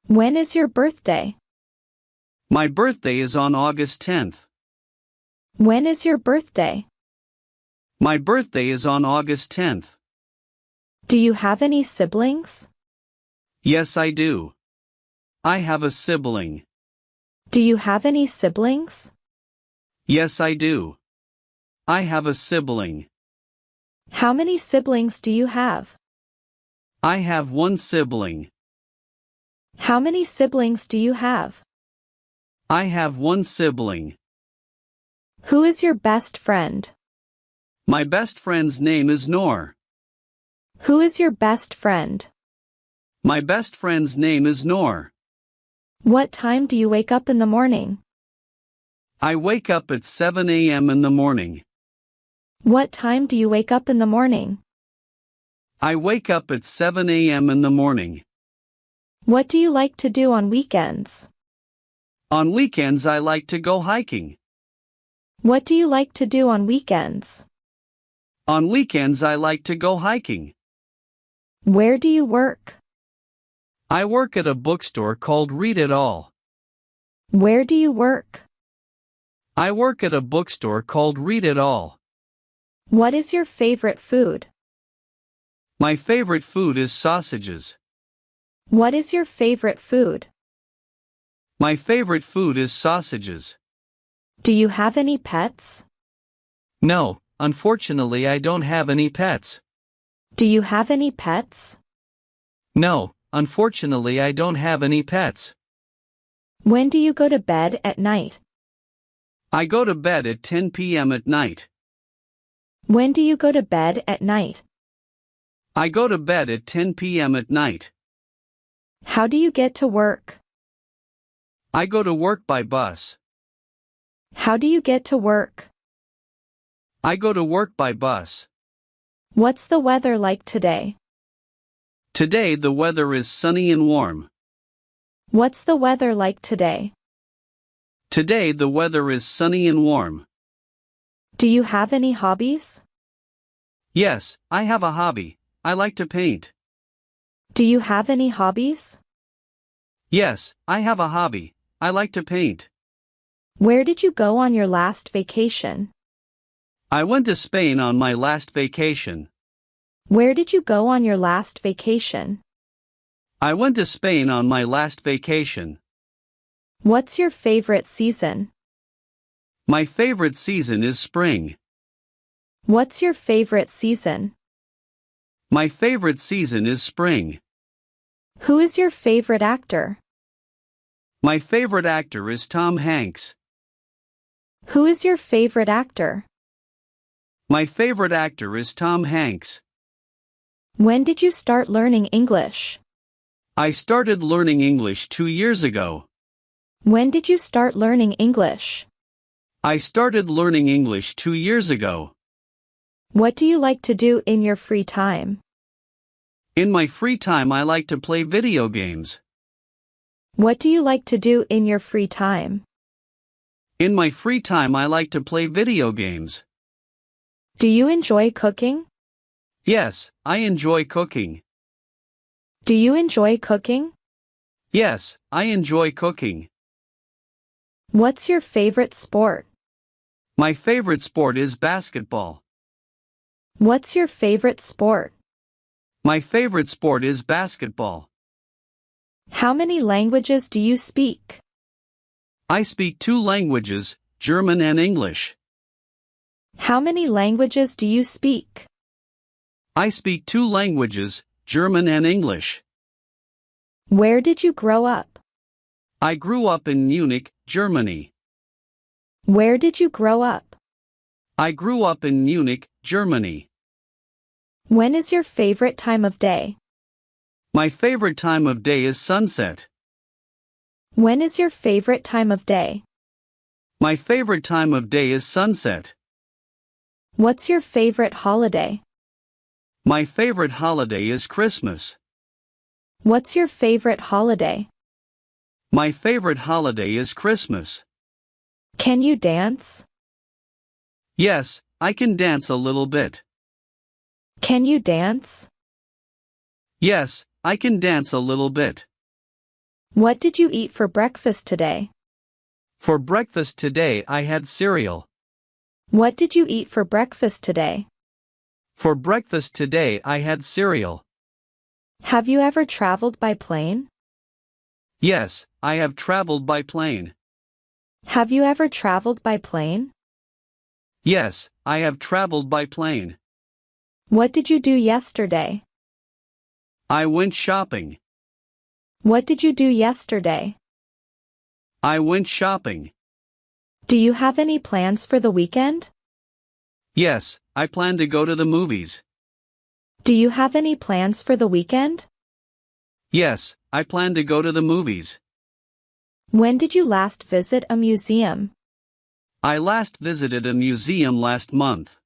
When is your birthday? My birthday is on August 10th. When is your birthday? My birthday is on August 10th. Do you have any siblings? Yes, I do. I have a sibling. Do you have any siblings? Yes, I do. I have a sibling. How many siblings do you have? I have one sibling. How many siblings do you have? I have one sibling. Who is your best friend? My best friend's name is Noor. Who is your best friend? My best friend's name is Noor. What time do you wake up in the morning? I wake up at 7 a.m. in the morning. What time do you wake up in the morning? I wake up at 7 a.m. in the morning. What do you like to do on weekends? On weekends I like to go hiking. What do you like to do on weekends? On weekends I like to go hiking. Where do you work? I work at a bookstore called Read It All. Where do you work? I work at a bookstore called Read It All. What is your favorite food? My favorite food is sausages. What is your favorite food? My favorite food is sausages. Do you have any pets? No, unfortunately I don't have any pets. Do you have any pets? No, unfortunately I don't have any pets. When do you go to bed at night? I go to bed at 10 p.m. at night. When do you go to bed at night? I go to bed at 10 p.m. at night. How do you get to work? I go to work by bus. How do you get to work? I go to work by bus. What's the weather like today? Today the weather is sunny and warm. What's the weather like today? Today the weather is sunny and warm. Do you have any hobbies? Yes, I have a hobby. I like to paint. Do you have any hobbies? Yes, I have a hobby. I like to paint. Where did you go on your last vacation? I went to Spain on my last vacation. Where did you go on your last vacation? I went to Spain on my last vacation. What's your favorite season? My favorite season is spring. What's your favorite season? My favorite season is spring. Who is your favorite actor? My favorite actor is Tom Hanks. Who is your favorite actor? My favorite actor is Tom Hanks. When did you start learning English? I started learning English 2 years ago. When did you start learning English? I started learning English 2 years ago. What do you like to do in your free time? In my free time I like to play video games. What do you like to do in your free time? In my free time I like to play video games. Do you enjoy cooking? Yes, I enjoy cooking. Do you enjoy cooking? Yes, I enjoy cooking. What's your favorite sport? My favorite sport is basketball. What's your favorite sport? My favorite sport is basketball. How many languages do you speak? I speak 2 languages, German and English. How many languages do you speak? I speak 2 languages, German and English. Where did you grow up? I grew up in Munich, Germany. Where did you grow up? I grew up in Munich, Germany. When is your favorite time of day? My favorite time of day is sunset. When is your favorite time of day? My favorite time of day is sunset. What's your favorite holiday? My favorite holiday is Christmas. What's your favorite holiday? My favorite holiday is Christmas. Can you dance? Yes, I can dance a little bit. Can you dance? Yes, I can dance a little bit. What did you eat for breakfast today? For breakfast today I had cereal. What did you eat for breakfast today? For breakfast today I had cereal. Have you ever traveled by plane? Yes, I have traveled by plane. Have you ever traveled by plane? Yes, I have traveled by plane. What did you do yesterday? I went shopping. What did you do yesterday? I went shopping. Do you have any plans for the weekend? Yes, I plan to go to the movies. Do you have any plans for the weekend? Yes, I plan to go to the movies. When did you last visit a museum? I last visited a museum last month.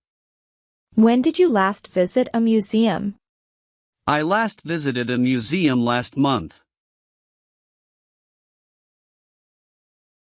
When did you last visit a museum? I last visited a museum last month.